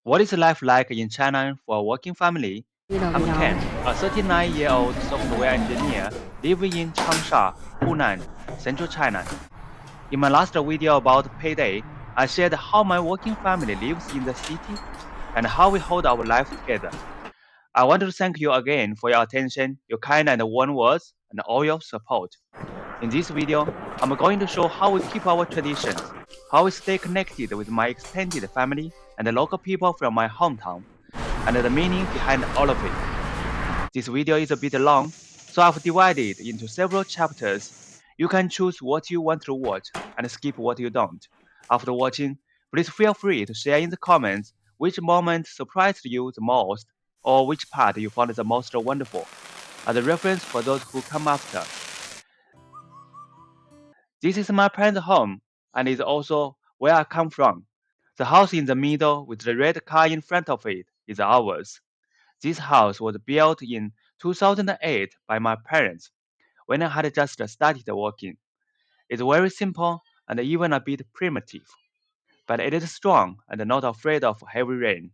What is life like in China for a working family? I'm Ken, a 39-year-old software engineer living in Changsha, Hunan, central China. In my last video about Payday, I shared how my working family lives in the city and how we hold our life together. I want to thank you again for your attention, your kind and warm words, and all your support. In this video, I'm going to show how we keep our traditions, how we stay connected with my extended family and the local people from my hometown, and the meaning behind all of it. This video is a bit long, so I've divided into several chapters. You can choose what you want to watch and skip what you don't. After watching, please feel free to share in the comments which moment surprised you the most or which part you found the most wonderful, as a reference for those who come after. This is my parents' home and is also where I come from. The house in the middle with the red car in front of it is ours. This house was built in 2008 by my parents when I had just started working. It's very simple and even a bit primitive, but it is strong and not afraid of heavy rain.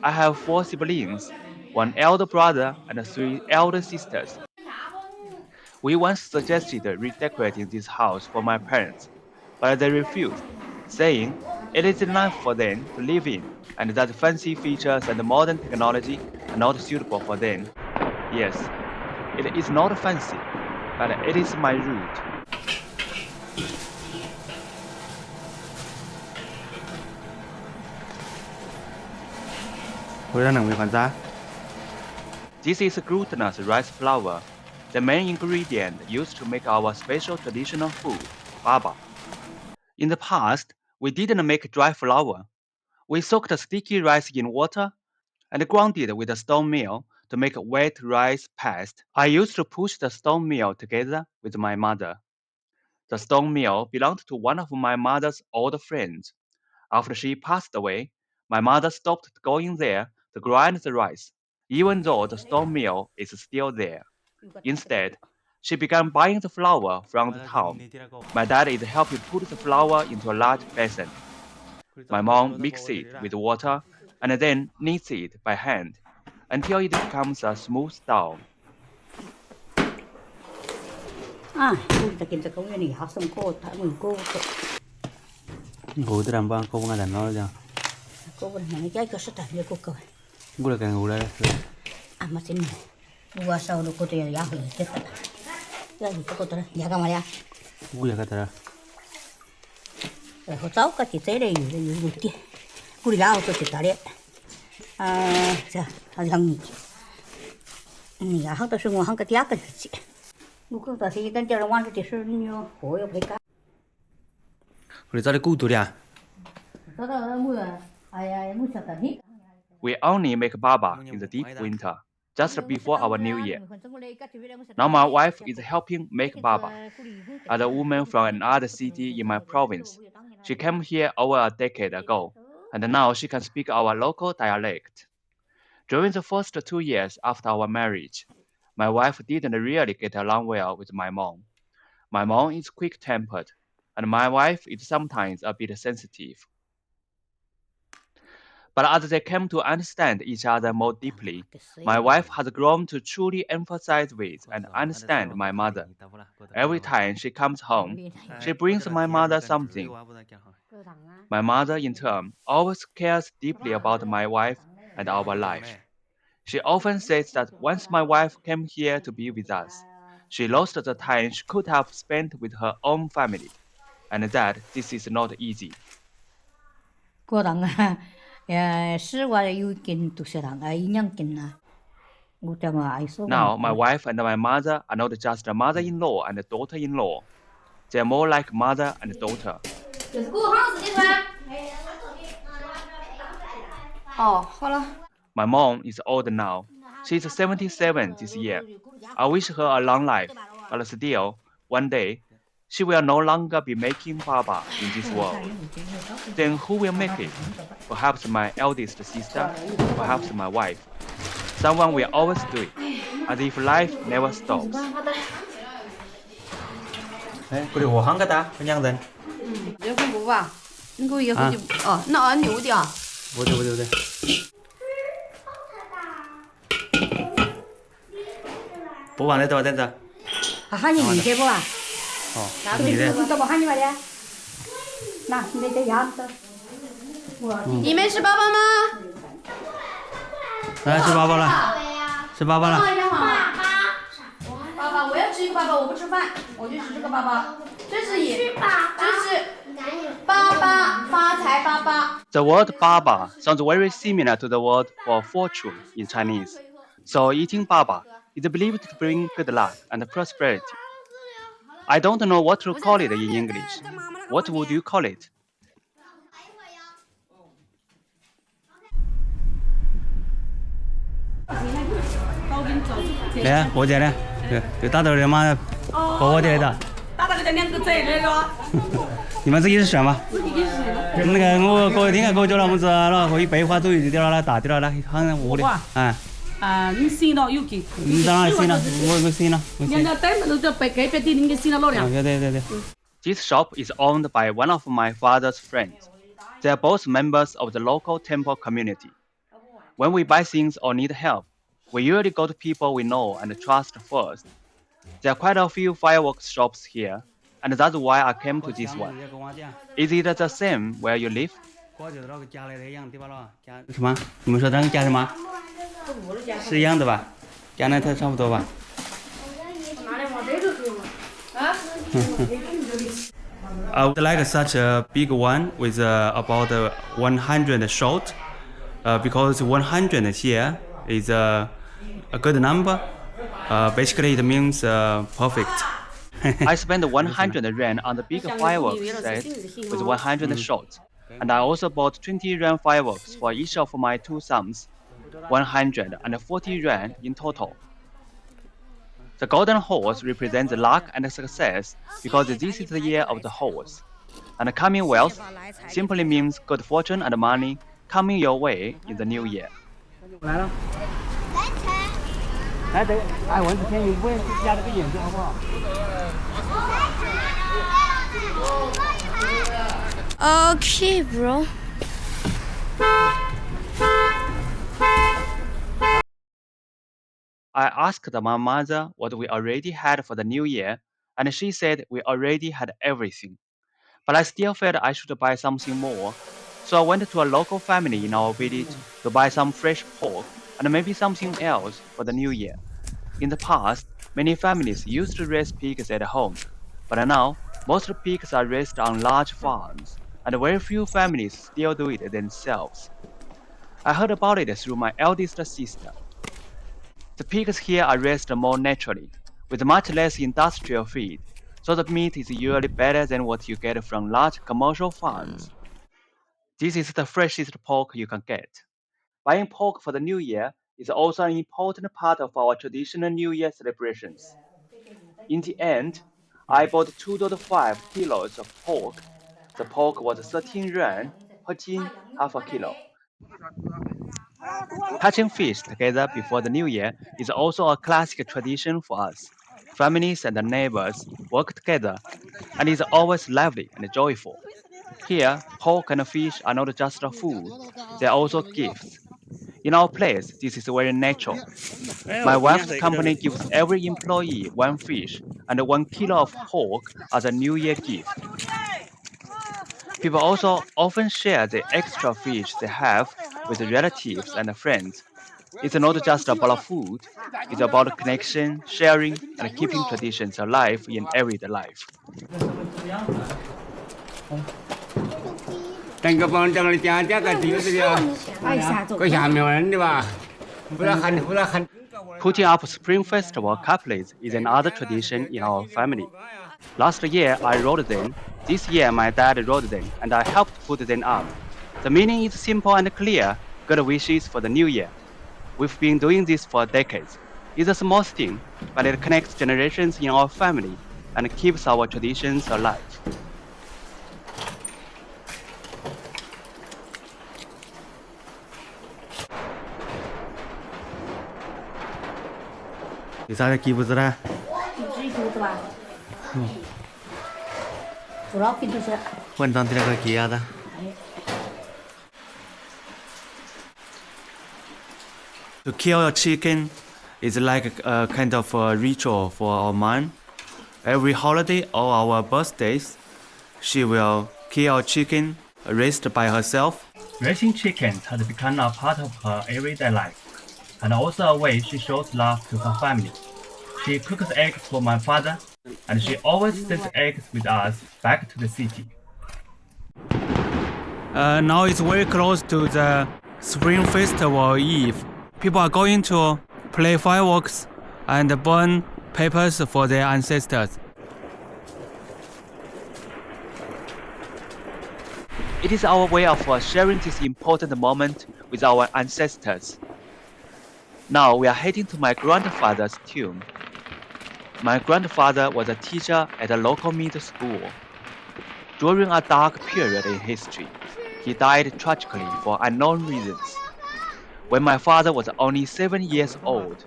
I have four siblings, one elder brother and three elder sisters. We once suggested redecorating this house for my parents, but they refused, saying it is enough for them to live in and that fancy features and modern technology are not suitable for them. Yes, it is not fancy, but it is my root. 回来能没换咋？ This is glutinous rice flour, the main ingredient used to make our special traditional food, baba. In the past, we didn't make dry flour. We soaked sticky rice in water and ground it with a stone mill to make wet rice paste. I used to push the stone mill together with my mother. The stone mill belonged to one of my mother's old friends. After she passed away, my mother stopped going there to grind the rice, even though the stone mill is still there. Instead, she began buying the flour from the town. My dad is helping put the flour into a large basin. My mom mixes it with water and then kneads it by hand until it becomes a smooth dough. Ngủ từ đàm bang cô ngay đàn nó ra. Cô vẫn nói cái sự thật như cô cười. Ngủ là cái ngủ đây. Mà xin bùa sau đó cô tôi giá hơi chết thật. Cái gì cô tôi giá cái mà ya. Ngủ là cái đó. Hồi cháu cái chị thế đây rồi kia. Cô đi lao tôi chỉ ta đấy. Giờ thằng nhà hắn tôi sinh hoạt hắn cái tiếc cái gì. Lúc đó thì đến giờ quan cái sự nhiều hội phải cả. 우리 자리 꾸두랴. We only make baba in the deep winter, just before our new year. Now my wife is helping make baba. As a woman from another city in my province, she came here over a decade ago, and now she can speak our local dialect. During the first 2 years after our marriage, my wife didn't really get along well with my mom. My mom is quick-tempered, and my wife is sometimes a bit sensitive. But as they came to understand each other more deeply, my wife has grown to truly empathize with and understand my mother. Every time she comes home, she brings my mother something. My mother, in turn, always cares deeply about my wife and our life. She often says that once my wife came here to be with us, she lost the time she could have spent with her own family, and that this is not easy. Now, my wife and my mother are not just a mother-in-law and a daughter-in-law. They are more like mother and daughter. My mom is old now. She's 77 this year. I wish her a long life, but still, one day, she will no longer be making baba in this world. Then who will make it? Perhaps my eldest sister, perhaps my wife. Someone will always do it, as if life never stops. 그리고 한 가다 그냥 된. 여기 뭐 봐. 你给我一个就哦，那俺牛的啊。不对不对不对。不往那多点子。喊你理解不啊？哦，你你的。怎么喊你嘛的？那你得这样子。你们是爸爸吗？来，吃爸爸了，吃爸爸了。爸爸，我要吃一个爸爸，我不吃饭，我就吃这个爸爸。这是爸爸发财爸爸。 The word "baba" sounds very similar to the word for fortune in Chinese. So eating baba is believed to bring good luck and prosperity. I don't know what to call it in English. What would you call it? 来，我家的，给大头的嘛，包的的。打到个2个贼那个。你们自己选吧。那个我哥听个哥叫了，我们知道了，可以白花走一点了，大点了，好像我的。你醒了有给。你当然醒了，我醒了。人家带门都叫白改变的，你醒了老两。对。This shop is owned by one of my father's friends. They are both members of the local temple community. When we buy things or need help, we usually go to people we know and trust first. There are quite a few fireworks shops here, and that's why I came to this one. Is it the same where you live? 什么？你们说那个加什么？是一样的吧？加那它差不多吧？I would like such a big one with about 100 short, because 100 here is a good number. Basically, it means perfect. I spent 100 yuan on the big fireworks set with 100 shots, and I also bought 20 yuan fireworks for each of my 2 sons, 140 yuan in total. The golden horse represents luck and success because this is the year of the horse. And coming wealth simply means good fortune and money coming your way in the new year. 来了，来这，哎，蚊子天有蚊子夹这个眼睛好不好？Okay, bro. I asked my mother what we already had for the new year, and she said we already had everything. But I still felt I should buy something more, so I went to a local family in our village to buy some fresh pork and maybe something else for the new year. In the past, many families used to raise pigs at home, but now most pigs are raised on large farms, and very few families still do it themselves. I heard about it through my eldest sister. The pigs here are raised more naturally, with much less industrial feed, so the meat is usually better than what you get from large commercial farms. This is the freshest pork you can get. Buying pork for the new year is also an important part of our traditional New Year celebrations. In the end, I bought 2.5 kilos of pork. The pork was 13 yuan per tin, half a kilo. Touching fish together before the new year is also a classic tradition for us. Families and neighbors work together, and is always lively and joyful. Here, pork and fish are not just food, they are also gifts. In our place, this is very natural. My wife's company gives every employee 1 fish and 1 kilo of pork as a New Year gift. People also often share the extra fish they have with relatives and friends. It's not just about food, it's about connection, sharing, and keeping traditions alive in everyday life. 整个帮整了家家个地子的，搁下面玩的吧，不然喊。Putting up Spring Festival couplets is another tradition in our family. Last year I wrote them, this year my dad wrote them, and I helped put them up. The meaning is simple and clear, good wishes for the new year. We've been doing this for decades. It's a small thing, but it connects generations in our family and keeps our traditions alive. 有啥鸡不子呢？自己肚子吧。做了皮就是。混当的那个鸡鸭子。To kill a chicken is like a kind of a ritual for our mom. Every holiday or our birthdays, she will kill a chicken raised by herself. Raising chickens has become a part of her everyday life, and also a way she shows love to her family. She cooks eggs for my father, and she always sends eggs with us back to the city. Now it's very close to the Spring Festival Eve. People are going to play fireworks and burn papers for their ancestors. It is our way of sharing this important moment with our ancestors. Now we are heading to my grandfather's tomb. My grandfather was a teacher at a local middle school. During a dark period in history, he died tragically for unknown reasons. When my father was only 7 years old,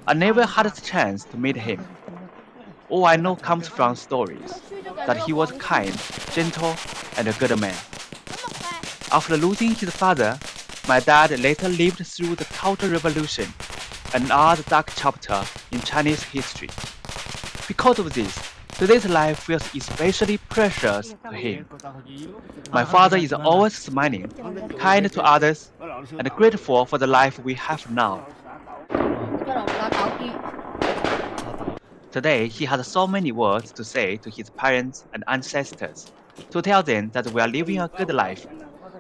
I never had the chance to meet him. All I know comes from stories that he was kind, gentle, and a good man. After losing his father, my dad later lived through the Cultural Revolution, another dark chapter in Chinese history. Because of this, today's life feels especially precious to him. My father is always smiling, kind to others, and grateful for the life we have now. Today, he has so many words to say to his parents and ancestors, to tell them that we are living a good life,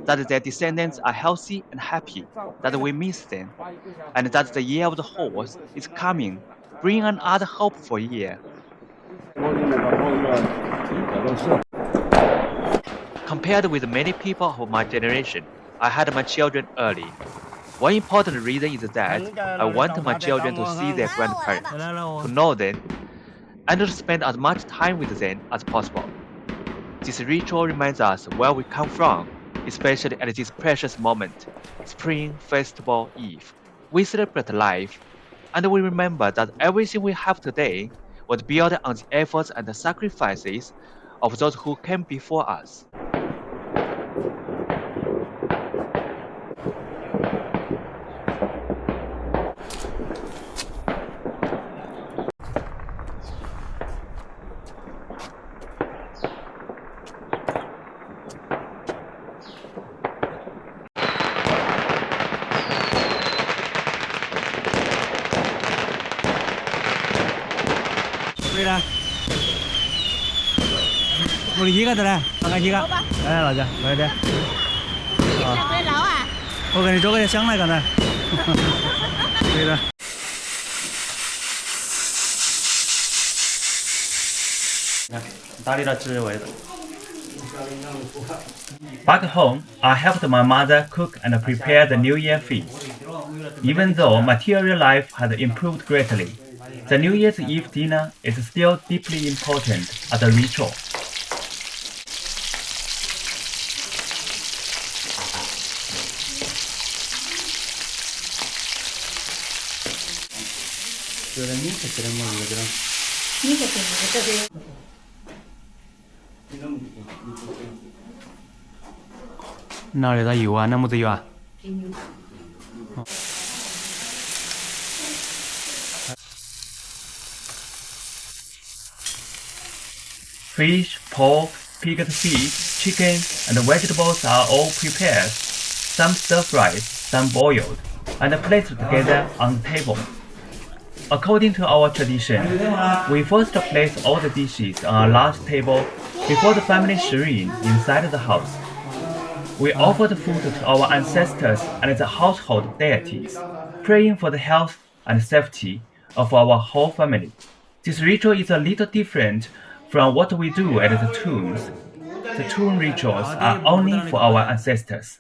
that their descendants are healthy and happy, that we miss them, and that the year of the horse is coming, bringing another hopeful year. Compared with many people of my generation, I had my children early. One important reason is that I want my children to see their grandparents, to know them, and to spend as much time with them as possible. This ritual reminds us where we come from, especially at this precious moment, Spring Festival Eve. We celebrate life, and we remember that everything we have today was built on the efforts and the sacrifices of those who came before us. Mira. Một gì cả đây, cái gì cả? Đây là gì? Đây đây. Cái lẩu à? Ô cái này chỗ cái sáng này cả này. Đây đây. 다리라 찔러야 돼. Back home, I helped my mother cook and prepare the New Year feast. Even though material life has improved greatly, the New Year's Eve dinner is still deeply important as a ritual. Nào để ta dụ à, nó một tí à? Fish, pork, pig's feet, chicken, and vegetables are all prepared. Some stir-fried, some boiled, and placed together on the table. According to our tradition, we first place all the dishes on a large table before the family shrine inside the house. We offer the food to our ancestors and the household deities, praying for the health and safety of our whole family. This ritual is a little different from what we do at the tombs. The tomb rituals are only for our ancestors,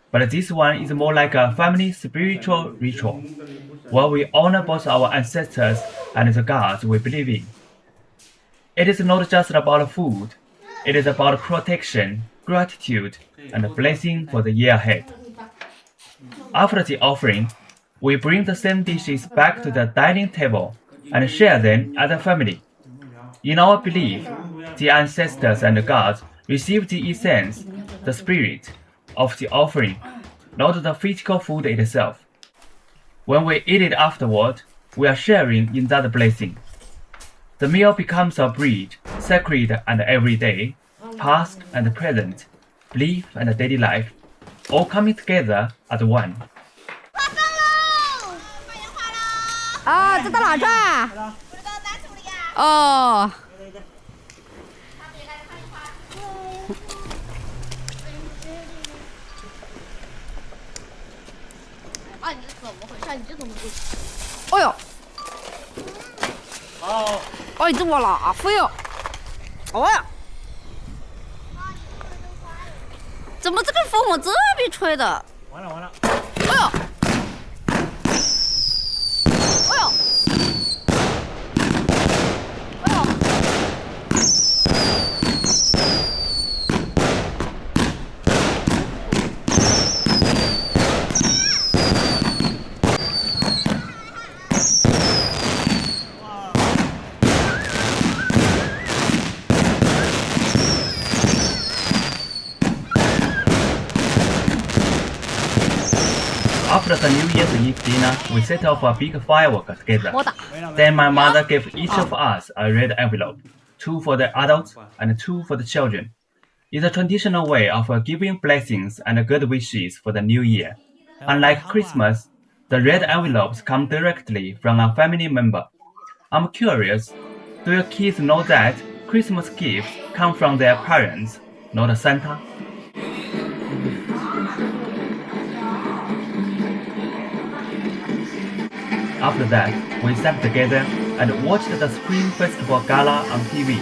but this one is more like a family spiritual ritual, where we honor both our ancestors and the gods we believe in. It is not just about food, it is about protection, gratitude, and blessing for the year ahead. After the offering, we bring the same dishes back to the dining table and share them as a family. In our belief, the ancestors and the gods receive the essence, the spirit, of the offering, not the physical food itself. When we eat it afterward, we are sharing in that blessing. The meal becomes a bridge, sacred and everyday, past and present, belief and daily life, all coming together as one. 啊，这到哪转啊？哦。啊，你这怎么回事？你这怎么不？哎呦！哦。哎，这么拉飞哟！哦呀！怎么这个风往这边吹的？完了！哎呦！哎呦！哎呦！After the New Year's Eve dinner, we set off a big firework together. Then my mother gave each of us a red envelope, 2 for the adults and 2 for the children. It's a traditional way of giving blessings and good wishes for the new year. Unlike Christmas, the red envelopes come directly from a family member. I'm curious, do your kids know that Christmas gifts come from their parents, not Santa? After that, we sat together and watched the Spring Festival Gala on TV.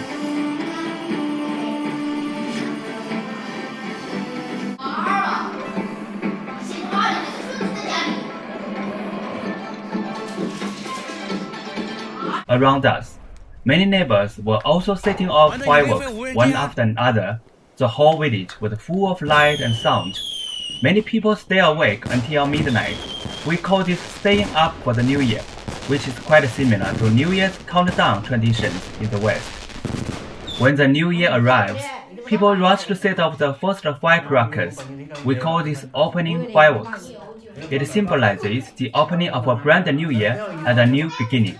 Around us, many neighbors were also setting off fireworks one after another. The whole village was full of light and sound. Many people stay awake until midnight. We call this staying up for the New Year, which is quite similar to New Year's countdown traditions in the West. When the New Year arrives, people rush to set off the first firecrackers. We call this opening fireworks. It symbolizes the opening of a brand new year and a new beginning.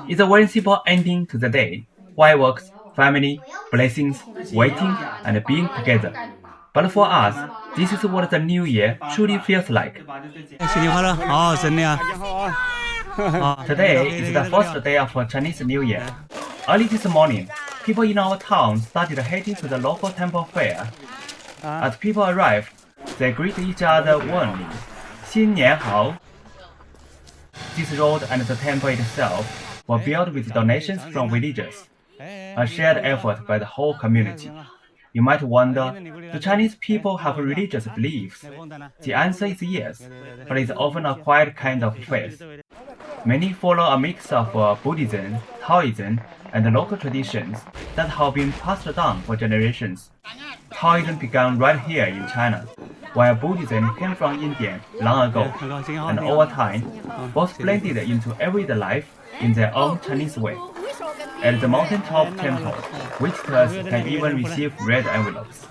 It's a very simple ending to the day. Fireworks, family, blessings, waiting, and being together. But for us, this is what the new year truly feels like. Today is the first day of Chinese New Year. Early this morning, people in our town started heading to the local temple fair. As people arrive, they greet each other warmly. 新年好. This road and the temple itself were built with donations from villagers, a shared effort by the whole community. You might wonder, do Chinese people have religious beliefs? The answer is yes, but it's often a quiet kind of faith. Many follow a mix of Buddhism, Taoism, and local traditions that have been passed down for generations. Taoism began right here in China, while Buddhism came from India long ago, and over time, both blended into everyday life in their own Chinese way. At the mountaintop temple, visitors can even receive red envelopes,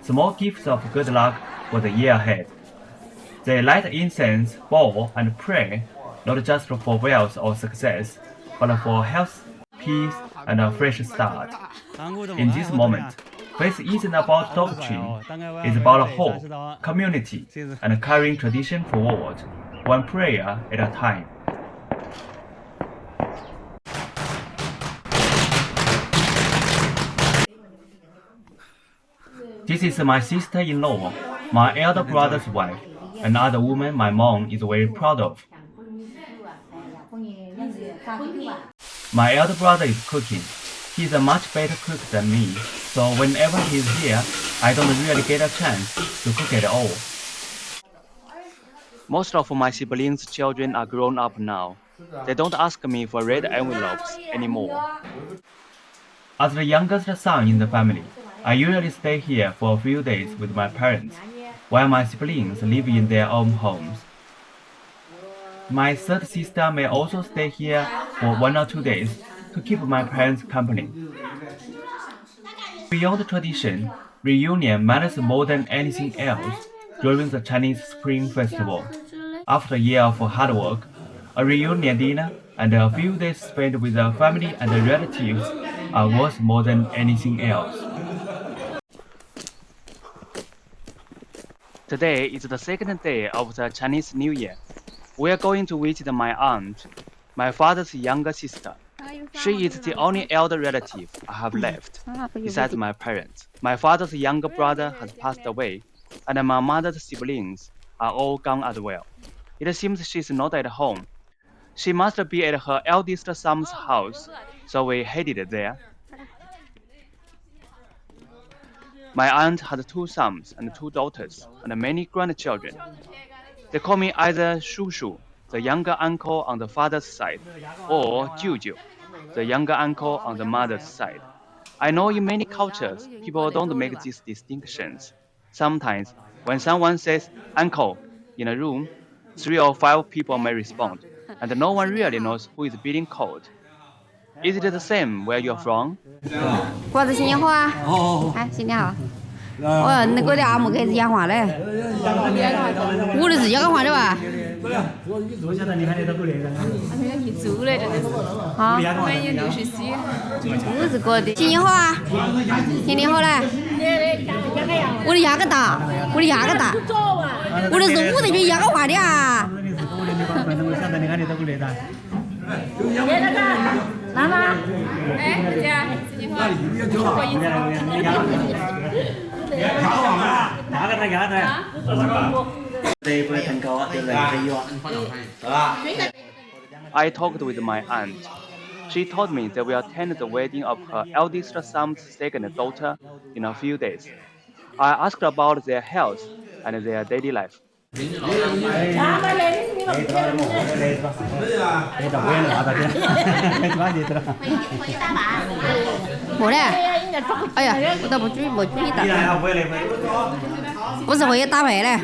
small gifts of good luck for the year ahead. They light incense, bow, and pray, not just for wealth or success, but for health, peace, and a fresh start. In this moment, faith isn't about doctrine, it's about hope, community, and carrying tradition forward, one prayer at a time. This is my sister-in-law, my elder brother's wife, another woman my mom is very proud of. My elder brother is cooking. He's a much better cook than me, so whenever he's here, I don't really get a chance to cook at all. Most of my siblings' children are grown up now. They don't ask me for red envelopes anymore. As the youngest son in the family, I usually stay here for a few days with my parents, while my siblings live in their own homes. My third sister may also stay here for 1 or 2 days to keep my parents company. Beyond tradition, reunion matters more than anything else during the Chinese Spring Festival. After a year of hard work, a reunion dinner and a few days spent with the family and the relatives are worth more than anything else. Today is the second day of the Chinese New Year. We are going to visit my aunt, my father's younger sister. She is the only elder relative I have left, besides my parents. My father's younger brother has passed away, and my mother's siblings are all gone as well. It seems she's not at home. She must be at her eldest son's house, so we headed there. My aunt had 2 sons and 2 daughters, and many grandchildren. They call me either Shushu, the younger uncle on the father's side, or Juju, the younger uncle on the mother's side. I know in many cultures, people don't make these distinctions. Sometimes, when someone says uncle in a room, 3 or 5 people may respond, and no one really knows who is being called. Is it the same where you're from? 过的新年好啊！哎，新年好。哦，那过的阿木开始讲话嘞。我的是讲话的吧？好，我是过的。新年好啊！新年好嘞！我的牙个大，我的牙个大，我的是我这边牙个话的啊。妈妈，哎，姐，新年好！过年I talked with my aunt. She told me they will attend the wedding of her eldest son's second daughter in a few days. I asked about their health and their daily life. Bộ đấy. Ây à, tôi ta một chút ít à. Bố sẽ phải ta về đây.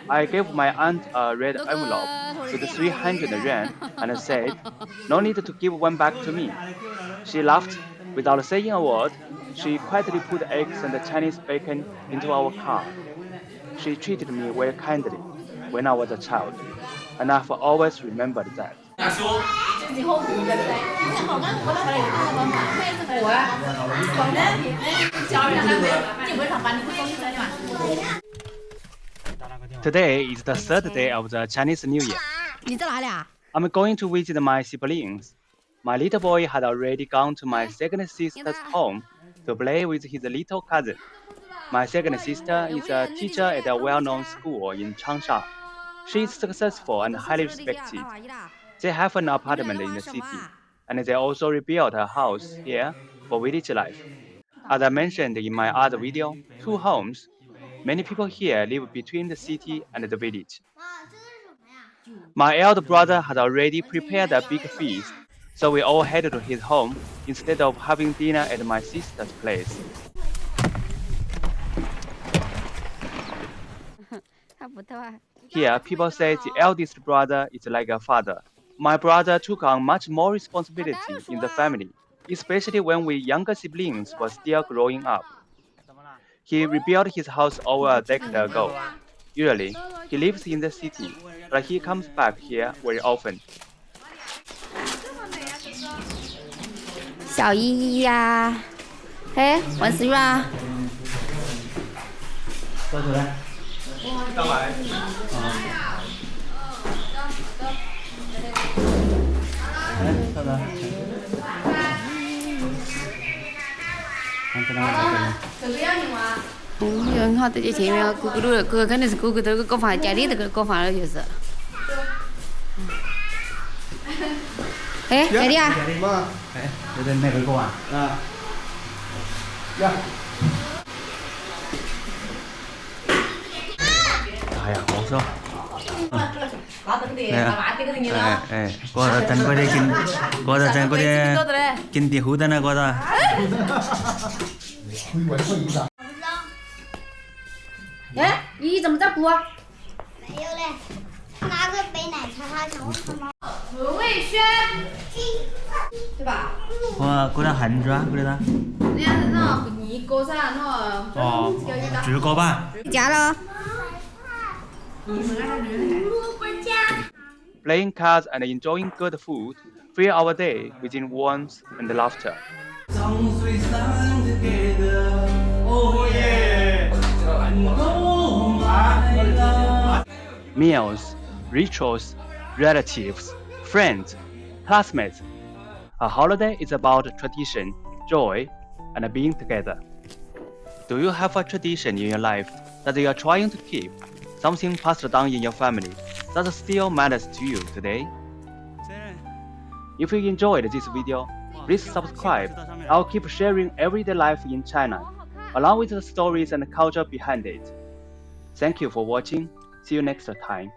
I gave my aunt a red envelope with 300 yuan and said, "No need to give one back to me." She laughed. Without saying a word, she quietly put eggs and Chinese bacon into our car. She treated me very kindly when I was a child, and I've always remembered that. Today is the 3rd day of the Chinese New Year. I'm going to visit my siblings. My little boy had already gone to my second sister's home to play with his little cousin. My second sister is a teacher at a well-known school in Changsha. She is successful and highly respected. They have an apartment in the city, and they also rebuilt a house here for village life. As I mentioned in my other video, 2 homes. Many people here live between the city and the village. My elder brother had already prepared a big feast, so we all headed to his home instead of having dinner at my sister's place. Here, people say the eldest brother is like a father. My brother took on much more responsibility in the family, especially when we younger siblings were still growing up. He rebuilt his house over a decade ago. Usually, he lives in the city, but he comes back here very often. 小依依呀，哎，万事啊。到这来。到来。哎，到这。有很好的这前面，哥肯定是哥这个搞房家里这个搞房了就是。哎，在的啊。哎，有点那个搞啊。啊。呀。哎呀，好少。哎，过了等过来进，过了等过来进地后头呢，过了。哎，你怎么在哭啊？没有嘞，拿个杯奶茶，他想什么？何卫轩，对吧？我过来喊住啊，过来哒。你看那你哥噻，那哦，就是哥吧。加了。Playing cards and enjoying good food fill our day with warmth and laughter. Meals, rituals, relatives, friends, classmates. A holiday is about tradition, joy, and being together. Do you have a tradition in your life that you are trying to keep? Something passed down in your family that still matters to you today? If you enjoyed this video, please subscribe. I'll keep sharing everyday life in China, along with the stories and culture behind it. Thank you for watching. See you next time.